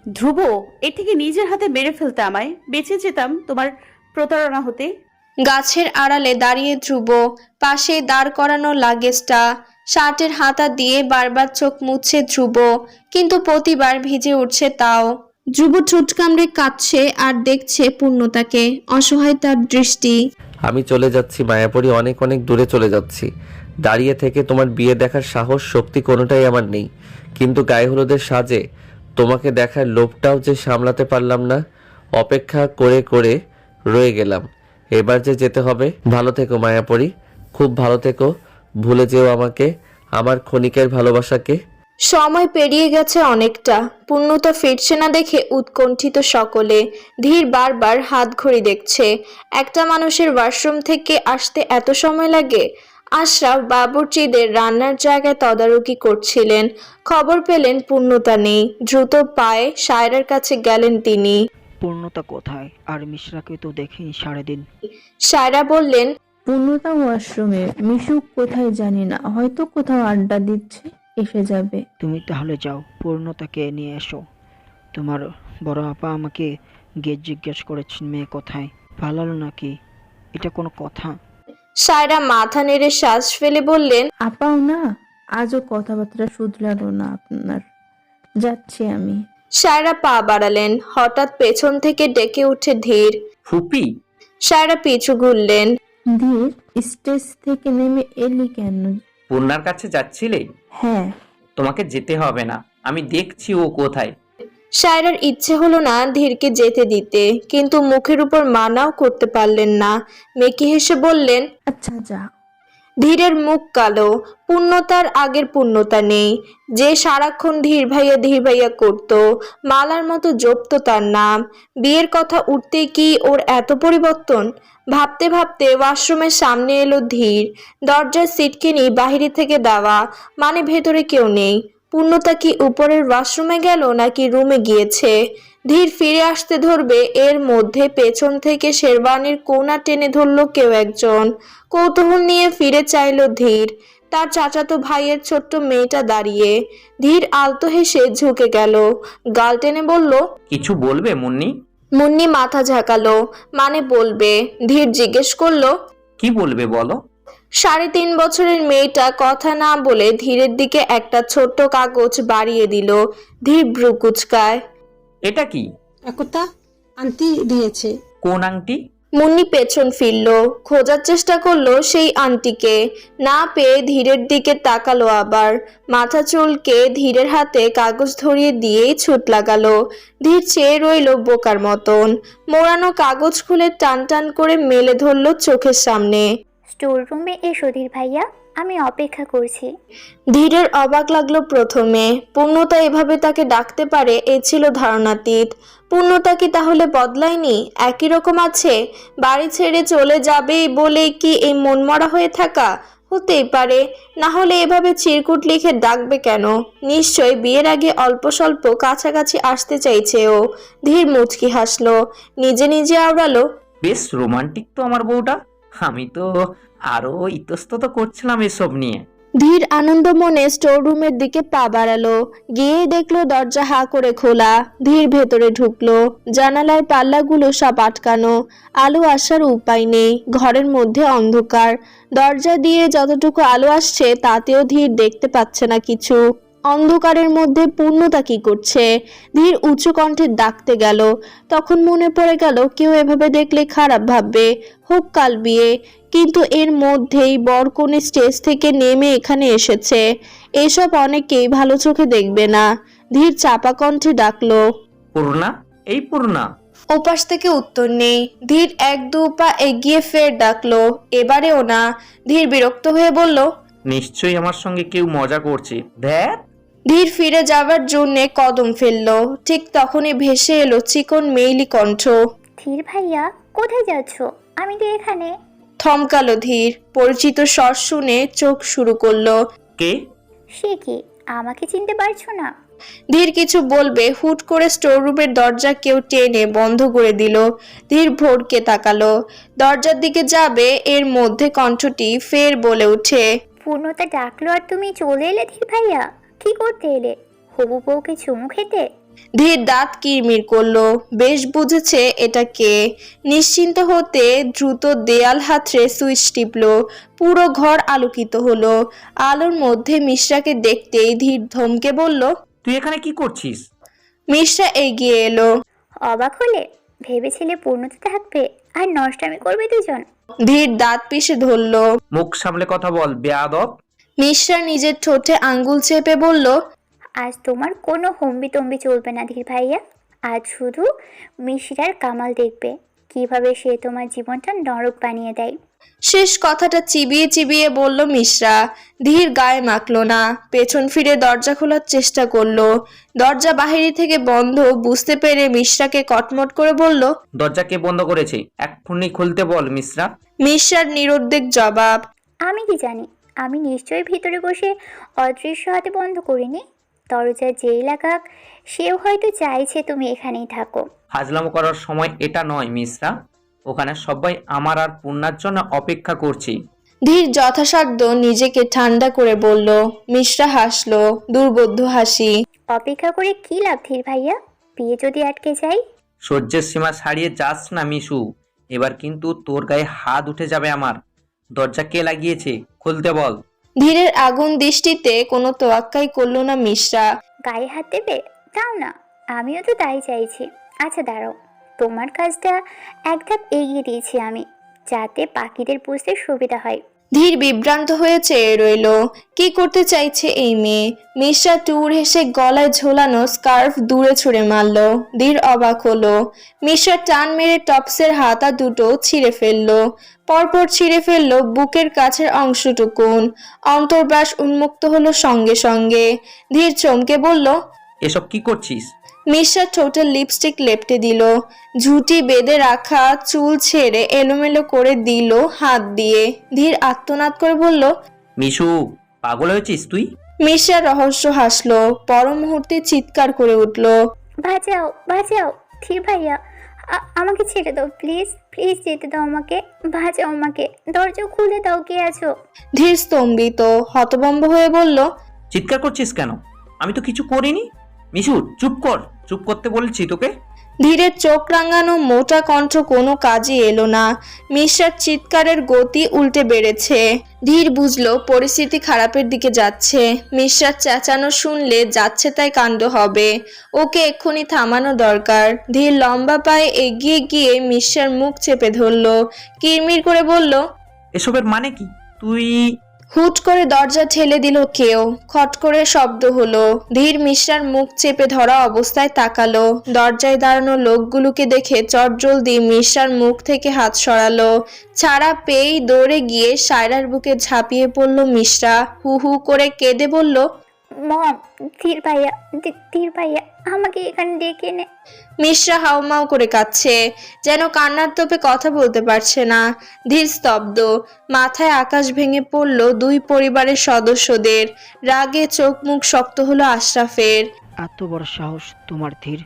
ধ্রুব, এর থেকে নিজের হাতে মেরে ফেলতে আমায়, বেঁচে যেতাম তোমার প্রতারণা হতে। গাছের আড়ালে দাঁড়িয়ে ধ্রুব, পাশে দাঁড় করানো লাগেজটা শার্টের হাতা দিয়ে বারবার চোখ মুছছে ধ্রুব, কিন্তু প্রতিবার ভিজে উঠছে তাও। ধ্রুব ঠোঁট কামড়ে কাঁদছে আর দেখছে পূর্ণতাকে, অসহায় তার দৃষ্টি। আমি চলে যাচ্ছি মায়াপুরী, অনেক অনেক দূরে চলে যাচ্ছি। দাঁড়িয়ে থেকে তোমার বিয়ে দেখার সাহস শক্তি কোনোটাই আমার নেই, কিন্তু গায়ে হলুদের সাজে তোমাকে দেখার লোভটাও যে সামলাতে পারলাম না। অপেক্ষা করে করে রয়ে গেলাম। এবার যে যেতে হবে। ভালো থেকো মায়াপুরী, খুব ভালো থেকো। ভুলে যেও আমাকে, আমার ক্ষণিকের ভালোবাসাকে। সময় পেরিয়ে গেছে অনেকটা, পূর্ণতা ফিরছে না দেখে উৎকণ্ঠিত সকলে। ধীর বারবার হাত ঘড়ি দেখছে, একটা মানুষের ওয়াশরুম থেকে আসতে এত সময় লাগে। আশরাফ বাবুর্চিদের রান্নার জায়গায় তদারকি করছিলেন, খবর পেলেন পূর্ণতা নেই। দ্রুত পায়ে সায়রার কাছে গেলেন তিনি। পূর্ণতা কোথায়? আর মিশ্রাকে তো দেখিনি সারাদিন। সায়রা বললেন, পূর্ণতা ওয়াশরুমে, মিশু কোথায় জানি না, হয়তো কোথাও আড্ডা দিচ্ছে, এসে যাবে। তুমি তাহলে যাও, পূর্ণতাকে নিয়ে এসো। তোমার বড় আপা আমাকে গিয়ে জিজ্ঞেস করেছেন মেয়ে কোথায়, পালালো নাকি? এটা কোনো কথা? সায়রা মাথা নেড়ে শ্বাস ফেলে বললেন, আপাও না, আজও কথাবার্তা শুধরালো না আপনার। যাচ্ছি আমি। সায়রা পা বাড়ালেন, হঠাৎ পেছন থেকে ডেকে উঠে ধীর। ফুপি, সায়রা পিছু ঘুরলেন। ধীর, স্টেজ থেকে নেমে এলি কেন? পূর্ণার কাছে যাচ্ছিলে? হ্যাঁ। তোমাকে যেতে হবে না, আমি দেখছি ও কোথায়। সায়রার ইচ্ছে হলো না ধীরকে যেতে দিতে, কিন্তু মুখের উপর মানাও করতে পারলেন না। মেকি হেসে বললেন, আচ্ছা যা। ধীরের মুখ কালো। পূর্ণতার আগের পূর্ণতা নেই, যে সারাক্ষণ ধীর ভাইয়া করত, মালার মতো জপত তার নাম। বিয়ের কথা উঠতেই কি ওর এত পরিবর্তন? ভাবতে ভাবতে ওয়াশরুমের সামনে এলো ধীর। দরজার সিটকিনি বাহিরে থেকে দেওয়া, মানে ভেতরে কেউ নেই। পূর্ণতা কি উপরের ওয়াশরুমে গেল নাকি রুমে গিয়েছে? ধীর ফিরে আসতে ধরবে, এর মধ্যে পেছন থেকে শেরবানির কোনা টেনে ধরল কেউ একজন। কৌতূহল নিয়ে ফিরে চাইল ধীর, তার চাচাতো ভাইয়ের ছোট্ট মেয়েটা দাঁড়িয়ে। ধীর আলতো হেসে ঝুঁকে গেল, গাল টেনে বলল, কিছু বলবে মুন্নি? মুন্নি মাথা ঝাঁকালো, মানে বলবে। ধীর জিজ্ঞেস করলো, কি বলবে বলো? 3.5 বছরের মেয়েটা কথা না বলে ধীরের দিকে একটা ছোট্ট কাগজ বাড়িয়ে দিল। ধীর ভ্রু কুচকায়। এটা কি? একতা আন্টি দিয়েছে। কোন আংটি? মুন্নি পেছন ফিরল, খোঁজার চেষ্টা করলো সেই আন্টিকে, না পেয়ে ধীরের দিকে তাকালো আবার। মাথা চুলকে ধীরের হাতে কাগজ ধরিয়ে দিয়েই ছুট লাগালো। ধীর চেয়ে রইল বোকার মতন, মোড়ানো কাগজ খুলে টান টান করে মেলে ধরল চোখের সামনে। স্টোর রুমে এসো ধীর ভাইয়া, আমি অপেক্ষা করছি। ধীরের অবাক লাগলো প্রথমে, পূর্ণতা এভাবে তাকে ডাকতে পারে এ ছিল ধারণাতীত। পূর্ণতা কি তাহলে বদলায়নি, একই রকম আছে? বাড়ি ছেড়ে চলে যাবেই বলেই কি এই মনমরা হয়ে থাকা? হতেই পারে, না হলে এভাবে চিরকুট লিখে ডাকবে কেন? নিশ্চয় বিয়ের আগে অল্প স্বল্প কাছাকাছি আসতে চাইছে ও। ধীর মুচকি হাসলো, নিজে নিজে আওড়ালো, বেশ রোমান্টিক তো আমার বউটা। আমি তো আরো ইতস্তত করছিলাম এসব নিয়ে। ধীর আনন্দ মনে স্টোর রুমের দিকে পা বাড়ালো, গিয়ে দেখলো দরজা হা করে খোলা। ধীর ভেতরে ঢুকলো, জানালার পাল্লাগুলো সব আটকানো, আলো আসার উপায় নেই। ঘরের মধ্যে অন্ধকার, দরজা দিয়ে যতটুকু আলো আসছে তাতেও ধীর দেখতে পাচ্ছে না কিছু। অন্ধকারের মধ্যে পূর্ণতা কি করছে? ধীর উঁচু কণ্ঠে ডাকতে গেল, তখন মনে পড়ে গেল কেউ এভাবে দেখলে খারাপ ভাববে, হোক কাল বিয়ে। কিন্তু এর মধ্যেই বরকনে স্টেজ থেকে নেমে এখানে এসেছে, এসব অনেকেই ভালো চোখে দেখবে না। ধীর চাপা কণ্ঠে ডাকলো, পূর্ণা, এই পূর্ণা। ওপাশ থেকে উত্তর নেই। ধীর 1-2 পা এগিয়ে ফের ডাকলো, এবারেও না। ধীর বিরক্ত হয়ে বলল, নিশ্চয়ই আমার সঙ্গে কেউ মজা করছে। ধ্যাত। ধীর ফিরে যাবার জন্য কদম ফেললো, ঠিক তখনই ভেসে এলো চিকন মেইলি কণ্ঠ। ধীর ভাইয়া কোথায় যাচ্ছ? আমি তো এখানে। থমকালো ধীর, পরিচিত স্বর শুনে চোখ শুরু করলো। কে? সে কি, আমাকে চিনতে পারছো না? ধীর কিছু বলবে, হুট করে স্টোর রুমের দরজা কেউ টেনে বন্ধ করে দিল। ধীর ভোরকে তাকালো, দরজার দিকে যাবে, এর মধ্যে কণ্ঠটি ফের বলে উঠে, পূর্ণতা ডাকলো আর তুমি চলে এলে ধীর ভাইয়া? কি করতে এলে? হবু বউকে চুমু খেতে? ধীর দাঁত কিরমির করলো, বেশ বুঝেছে এটা কে। নিশ্চিন্ত হতে দ্রুত দেয়াল হাতড়ে সুইচ টিপলো। পুরো ঘর আলোকিত হলো। আলোর মধ্যে মিশ্রাকে দেখতেই ধীর ধমকে বলল। তুই এখানে কি করছিস? মিশ্রা এগিয়ে এলো। অবাক হলে? ভেবেছিলে পূর্ণতা থাকবে আর নষ্টামি করবে দুজন। ধীর দাঁত পিষে ধরলো। মুখ সামলে কথা বল, বেয়াদব। মিশ্রা নিজের ঠোঁটে আঙ্গুল চেপে বলল। আজ তোমার কোনো হম্বিতম্বি চলবে না ধীর ভাইয়া। আজ শুধু মিশিরার কামাল দেখবে, কিভাবে সে তোমার জীবনটা নরক বানিয়ে দেয়। শেষ কথাটা চিবিয়ে চিবিয়ে বলল মিশ্রা। ধীর গায়ে মাখলো না, পেছন ফিরে দরজা খোলার চেষ্টা করলো। দরজা বাহিরে থেকে বন্ধ বুঝতে পেরে মিশ্রাকে কটমট করে বলল। দরজা কে বন্ধ করেছে? এক্ষুনি খুলতে বল মিশ্রা। মিশ্রার নিরুদ্বেগ জবাব। আমি কি জানি, আমি নিশ্চয়ই ভিতরে বসে অদৃশ্য হাতে বন্ধ করিনি। দরজা যেই লাগাক সেও হয়তো চাইছে তুমি এখানেই থাকো। ফাজলামো করার সময় এটা নয় মিশ্রা। ওখানে সবাই আমার আর পূর্ণার জন্য অপেক্ষা করছি। ধীর যথাসাধ্য নিজেকে ঠান্ডা করে বলল। মিশ্রা হাসলো, দুর্বোধ্য হাসি। অপেক্ষা করে কি লাভ ধীর ভাইয়া? বিয়ে যদি আটকে যাই? সহ্যের সীমা ছাড়িয়ে যাস না মিশু। এবার কিন্তু তোর গায়ে হাত উঠে যাবে আমার। দরজা কে লাগিয়েছে? খুলতে বল। ধীরের আগুন দৃষ্টিতে কোনো তোয়াক্কাই করলো না মিশ্রা। গায়ে হাত দেবে? তাও না, আমিও তো তাই চাইছি। আচ্ছা দাঁড়াও, তোমার কাজটা এক ধাপ এগিয়ে দিয়েছি আমি, যাতে বাকিদের বুঝতে সুবিধা হয়। ধীর বিভ্রান্ত হয়ে চেয়ে রইল। কি করতে চাইছে এই মেয়ে? মিশ্রা টুর হেসে গলায় ঝোলানো স্কার্ফ দূরে ছুঁড়ে মারল। ধীর অবাক হলো। মিশ্রা টান মেরে টপসের হাতা দুটো ছিঁড়ে ফেললো। পরপর ছিঁড়ে ফেললো বুকের কাছের অংশটুকুন। অন্তর্বাস উন্মুক্ত হলো সঙ্গে সঙ্গে। ধীর চমকে বলল। এসব কি করছিস? মিশ্রা ঠোঁটে লিপস্টিক লেপটে দিল। ঝুঁটি বেঁধে রাখা চুল ছেড়ে এলোমেলো করে দিল হাত দিয়ে। ধীর আর্তনাদ করে বলল। মিশু, পাগল হয়েছিস তুই? মিশ্রা রহস্য হাসলো, পর মুহূর্তে চিৎকার করে উঠল। বাঁচাও বাঁচাও ধীর ভাইয়া, আমাকে ছেড়ে দাও প্লিজ, প্লিজ যেতে দাও আমাকে, বাঁচাও আমাকে, দরজা খুলে দাও, কে আছো? ধীর স্তম্ভিত হতভম্ব হয়ে বলল। চিৎকার করছিস কেন? আমি তো কিছু করিনি। মিশু চুপ কর, চুপ করতে বলেছি তোকে। ধীরের চোখ রাঙানো মোটা কণ্ঠ কোনো কাজে এলো না। মিশ্রার চিৎকারের গতি উল্টে বেড়েছে। ধীর বুঝলো পরিস্থিতি খারাপের দিকে যাচ্ছে। মিশ্রার চেঁচানো শুনলে যাচ্ছে তাই কাণ্ড হবে। ওকে এক্ষুনি থামানো দরকার। ধীর লম্বা পায়ে এগিয়ে গিয়ে মিশ্রার মুখ চেপে ধরলো। কিরমির করে বলল। এসবের মানে কি? তুই? হুট করে দরজা ঠেলে দিল কেউ। খট করে শব্দ হলো। ধীর মিশ্রার মুখ চেপে ধরা অবস্থায় তাকালো। দরজায় দাঁড়ানো লোকগুলোকে দেখে চটজলদি মিশ্রার মুখ থেকে হাত সরালো। ছাড়া পেয়েই দৌড়ে গিয়ে সায়রার বুকে ঝাঁপিয়ে পড়ল মিশ্রা। হু হু করে কেঁদে বলল। মম, ধীর ভাইয়া, ধীর ভাইয়া, আমাকে এখানে ডেকে নে। মিশ্রা হাউমাউ করে কাঁদছে, যেন কান্নার তোপে কথা বলতে পারছে না। ধীর স্তব্ধ, মাথায় আকাশ ভেঙে পড়ল দুই পরিবারের সদস্যদের। রাগে চোখ মুখ শক্ত হলো আশরাফের। এত বড় সাহস তোমার ধীর?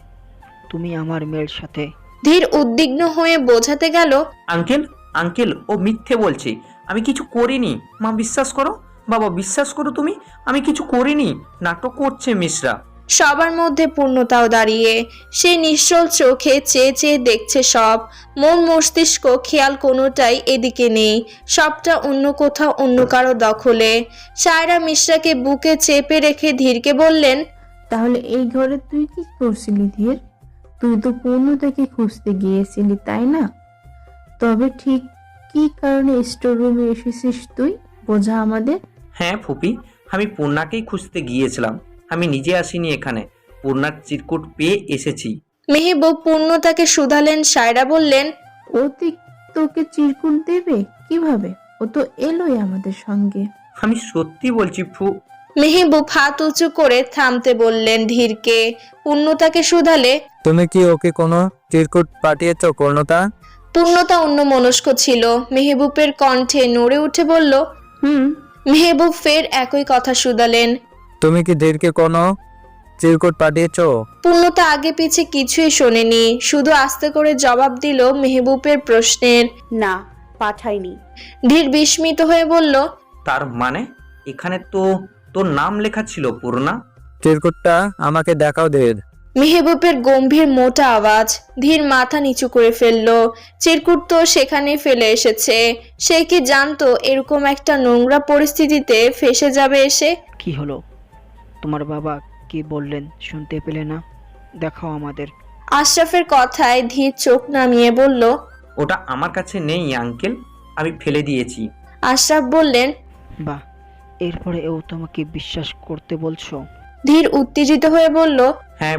তুমি আমার মেয়ের সাথে? ধীর উদ্বিগ্ন হয়ে বোঝাতে গেল। আঙ্কেল, আঙ্কেল, ও মিথ্যে বলছে। আমি কিছু করিনি। মা বিশ্বাস করো, বাবা বিশ্বাস করো, তুমি, আমি কিছু করিনি। নাটক করছে মিশ্রা। সবার মধ্যে পূর্ণতাও দাঁড়িয়ে। সে নিশ্চল চোখে চেয়ে চেয়ে দেখছে সব। মন মস্তিষ্ক খেয়াল কোনোটাই এদিকে নেই। সবটা অন্য কোথাও, অন্য কারো দখলে। সায়রা মিশ্রাকে বুকে চেপে রেখে ধীরকে বললেন। তাহলে এই ঘরে তুই কি করছিলি ধীর? তুই তো পূর্ণতাকে খুঁজতে গিয়েছিলি তাই না? তবে ঠিক কি কারণে স্টোর রুমে এসেছিস তুই? বোঝা আমাদের। হ্যাঁ ফুপি, আমি পূর্ণাকেই খুঁজতে গিয়েছিলাম। আমি নিজে আসিনি এখানে, পূর্ণার চিরকুট পেয়ে এসেছি। মেহেবুব পূর্ণতাকে শুধালেন। সায়রা বললেন। ও তোকে চিরকুট দেবে কিভাবে? ও তো এলোই আমাদের সঙ্গে। আমি সত্যি বলছি মেহেবুব হাত উঁচু করে থামতে বললেন ধীরকে। পূর্ণতাকে শুধালে। তুমি কি ওকে কোনো চিরকুট পাঠিয়েছো পূর্ণতা? পূর্ণতা অন্য মনস্ক ছিল। মেহেবুবের কণ্ঠে নড়ে উঠে বলল। মেহেবুব ফের একই কথা শুধালেন। তুমি কি ধীরকে কোনো চিরকুট পাঠিয়েছো? পূর্ণতা আগে পিছে কিছুই শোনেনি, শুধু আস্তে করে জবাব দিল মেহেবুবের প্রশ্নের। না, পাঠাইনি। ধীর বিস্মিত হয়ে বলল। তার মানে এখানে তো তোর নাম লেখা ছিল পূর্ণা। চিরকুটটা আমাকে দেখাও ধীর। মেহবুবের গম্ভীর মোটা আওয়াজ। ধীর মাথা নিচু করে ফেললো। চিরকুট তো সেখানে ফেলে এসেছে। সে কি জানতো এরকম একটা নোংরা পরিস্থিতিতে ফেসে যাবে এসে? কি হলো? তোমার বাবা কি বললেন শুনতে পেলে না? দেখাও আমাদের। আশরাফের কথায় ধীর চোখ নামিয়ে বলল। ওটা আমার কাছে নেই আঙ্কেল, আমি ফেলে দিয়েছি। আশরাফ বললেন। বাহ, এরপরে ও তোমাকে বিশ্বাস করতে বলছো? ধীর উত্তেজিত হয়ে বলল। হ্যাঁ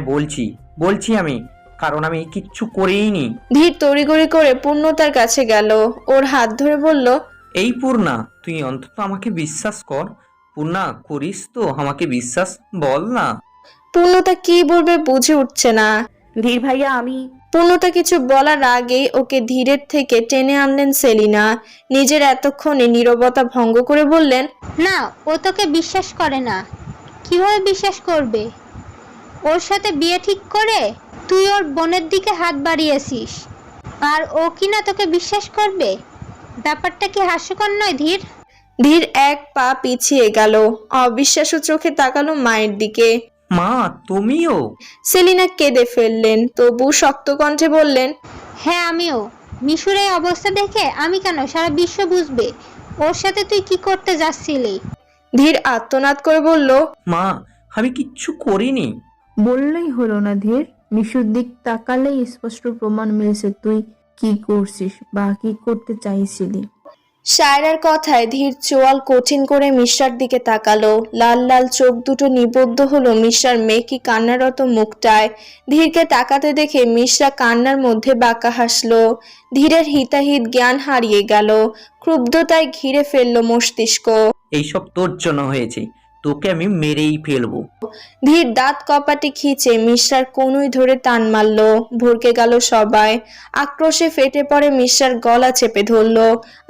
বলছি আমি, কারণ আমি কিচ্ছু করিনি। ধীর তড়িঘড়ি করে পূর্ণতার কাছে গেল, ওর হাত ধরে বলল। এই পূর্ণা, তুই অন্তত আমাকে বিশ্বাস কর। পূর্ণা, করিস তো আমাকে বিশ্বাস? বল না। পূর্ণতা কি বলবে বুঝে উঠছে না। ধীর ভাইয়া আমি পূর্ণতা কিছু বলার আগেই ওকে ধীরের থেকে টেনে আনলেন সেলিনা। নিজের এতক্ষণে নীরবতা ভঙ্গ করে বললেন। না, ও তোকে বিশ্বাস করে না। কিভাবে বিশ্বাস করবে? ওর সাথে বিয়ে ঠিক করে তুই ওর বোনের দিকে হাত বাড়িয়েছিস, আর ও কিনা তোকে বিশ্বাস করবে? ব্যাপারটা কি হাস্যকর নয় ধীর? ধীর এক পা পিছিয়ে গেল, অবিশ্বাস্য চোখে তাকালো মায়ের দিকে। মা, তুমিও? সেলিনা কেঁদে ফেললেন, তবু শক্ত কণ্ঠে বললেন। হ্যাঁ, আমিও। মিশুর এই অবস্থা দেখে আমি কেন, সারা বিশ্ব বুঝবে ওর সাথে তুই কি করতে যাচ্ছিলি। ধীর আর্তনাদ করে বলল। মা, আমি কিচ্ছু করিনি। বললেই হলো না ধীর, মিশুর দিক তাকালেই স্পষ্ট প্রমাণ মিলেছে তুই কি করছিস বা কি করতে চাইছিলি। শায়রার কথায় ধীর চোয়াল কঠিন করে মিশ্রার দিকে তাকালো। লাল লাল চোখ দুটো নিবদ্ধ হলো মিশ্রার মেকি কান্নারত মুখটায়। ধীরকে তাকাতে দেখে মিশ্রা কান্নার মধ্যে বাঁকা হাসলো। ধীরের হিতাহিত জ্ঞান হারিয়ে গেল, ক্রুদ্ধতায় ঘিরে ফেললো মস্তিষ্ক। এইসব তোর জন্য হয়েছে, তোকে আমি মেরেই ফেলবো। ধীর দাঁত কপাটে খিচে মিশ্রার কনুই ধরে টান মারল। ভরকে গেল সবাই। আক্রোশে ফেটে পড়ে মিশ্রার গলা চেপে ধরল।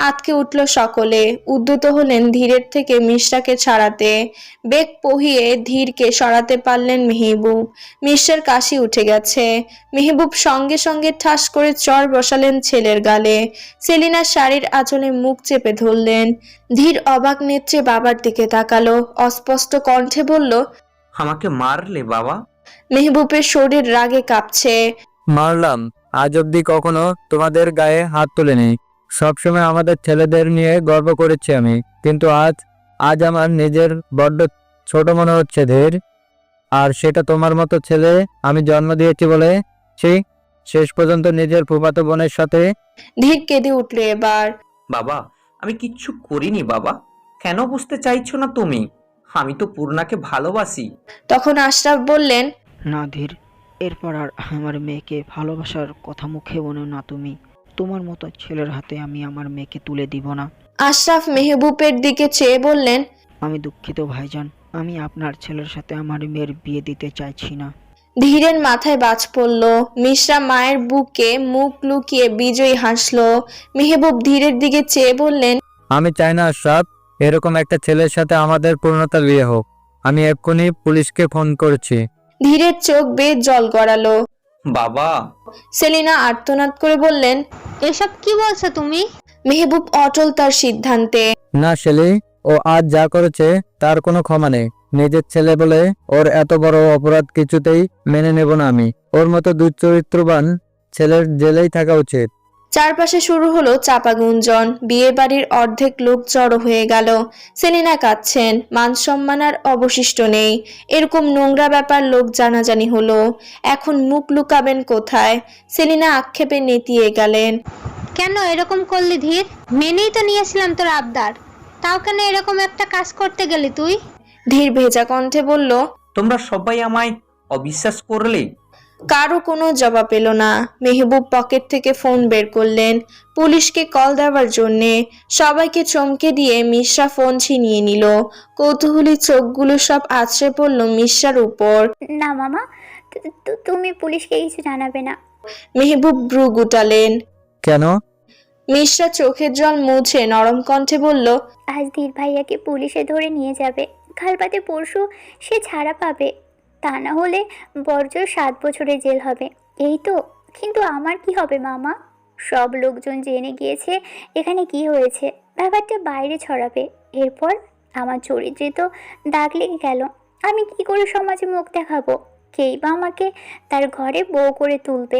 আতকে উঠল সকলে। উদ্যত হলেন ধীরের থেকে মিশ্রাকে ছাড়াতে। বেগ পহিয়ে ধীরকে সরাতে পারলেন মেহবুব। মিশ্রার কাশি উঠে গেছে। মেহবুব সঙ্গে সঙ্গে ঠাস করে চর বসালেন ছেলের গালে। সেলিনার শাড়ির আঁচলে মুখ চেপে ধরলেন। ধীর অবাক নেত্রে বাবার দিকে তাকালো, অস্পষ্ট কণ্ঠে বলল। আমাকে মারলে বাবা? মেহবুবের শরীর রাগে কাঁপছে। মারলাম? আজ অব্দি কখনো তোমাদের গায়ে হাত তুলিনি। সবসময় আমাদের ছেলেদের নিয়ে গর্ব করেছি আমি, কিন্তু আজ আমার নিজের বড্ড ছোট মনে হচ্ছে ধীর। আর সেটা তোমার মতো ছেলে আমি জন্ম দিয়েছি বলে। শেষ পর্যন্ত নিজের ফুফাতো বোনের সাথে। ধীর কেঁদে উঠল এবার। বাবা, আমি কিচ্ছু করিনি বাবা। কেন বুঝতে চাইছো না তুমি? আমি তো পূর্ণাকে ভালোবাসি। তখন আশরাফ বললেন। না ধীর, এরপর আর আমার মেয়েকে ভালোবাসার কথা মুখে বলো না তুমি। তোমার মতো ছেলের হাতে আমি আমার মেয়েকে তুলে দিব না। আশরাফ মেহবুবের দিকে চেয়ে বললেন। আমি দুঃখিত ভাইজান, আমি আপনার ছেলের সাথে আমার মেয়ের বিয়ে দিতে চাইছি না। ধীরের মাথায় বাজ পড়ল। মিশ্রা মায়ের বুকে মুখ লুকিয়ে বিজয়ী হাসলো। মেহবুব ধীরের দিকে চেয়ে বললেন। আমি চাই না আশরাফ, এরকম একটা ছেলের সাথে আমাদের পূর্ণতার বিয়ে হোক। আমি এক্ষুনি পুলিশকে ফোন করছি। ধীরের চোখ বেয়ে জল গড়ালো। বাবা। সেলিনা আর্তনাদ করে বললেন। এসব কি বলছো তুমি? মেহবুব অটল তার সিদ্ধান্তে। না শেলি, ও আজ যা করেছে তার কোনো ক্ষমা নেই। নিজের ছেলে বলে ওর এত বড় অপরাধ কিছুতেই মেনে নেব না আমি। ওর মতো দুশ্চরিত্রবান ছেলের জেলেই থাকা উচিত। চারপাশে শুরু হলো চাপা গুঞ্জন। বিয়ে বাড়ির অর্ধেক লোক জড়ো হয়ে গেল। সেলিনা কাঁদছেন, মান সম্মান আর অবশিষ্ট নেই। এরকম নোংরা ব্যাপার লোক জানাজানি হলো, এখন মুখ লুকাবেন কোথায়? সেলিনা আক্ষেপে নেতিয়ে গেলেন। কেন এরকম করলি ধীর? মেনেই তো নিয়েছিলাম তোর আবদার, তাও কেন এরকম একটা কাজ করতে গেলি তুই? ধীর ভেজা কণ্ঠে বলল। তোমরা সবাই আমায় অবিশ্বাস করলে। কারো কোনো জবাব পেল না। মেহবুব পকেট থেকে ফোন বের করলেন পুলিশকে কল দেওয়ার জন্যে। সবাইকে চমকে দিয়ে মিশ্রা ফোন ছিনিয়ে নিল। কৌতূহলী চোখগুলো সব আছড়ে পড়ল মিশ্রার উপর। না মামা, তুমি পুলিশকে কিছু জানাবে না। মেহবুব ভ্রু গুটালেন। কেন? মিশ্রা চোখের জল মুছে নরম কণ্ঠে বলল। আজ ধীর ভাইয়াকে পুলিশে ধরে নিয়ে যাবে, কাল বাদে পরশু সে ছাড়া পাবে। তা না হলে বড়জোর 7 বছরের জেল হবে। এই তো, কিন্তু আমার কি হবে মামা? সব লোকজন জেনে গিয়েছে এখানে কি হয়েছে, ব্যাপারটা বাইরে ছড়াবে। এরপর আমার চরিত্রে তো দাগ লেগে গেল। আমি কি করে সমাজে মুখ দেখাবো? কেই বা আমাকে তার ঘরে বউ করে তুলবে।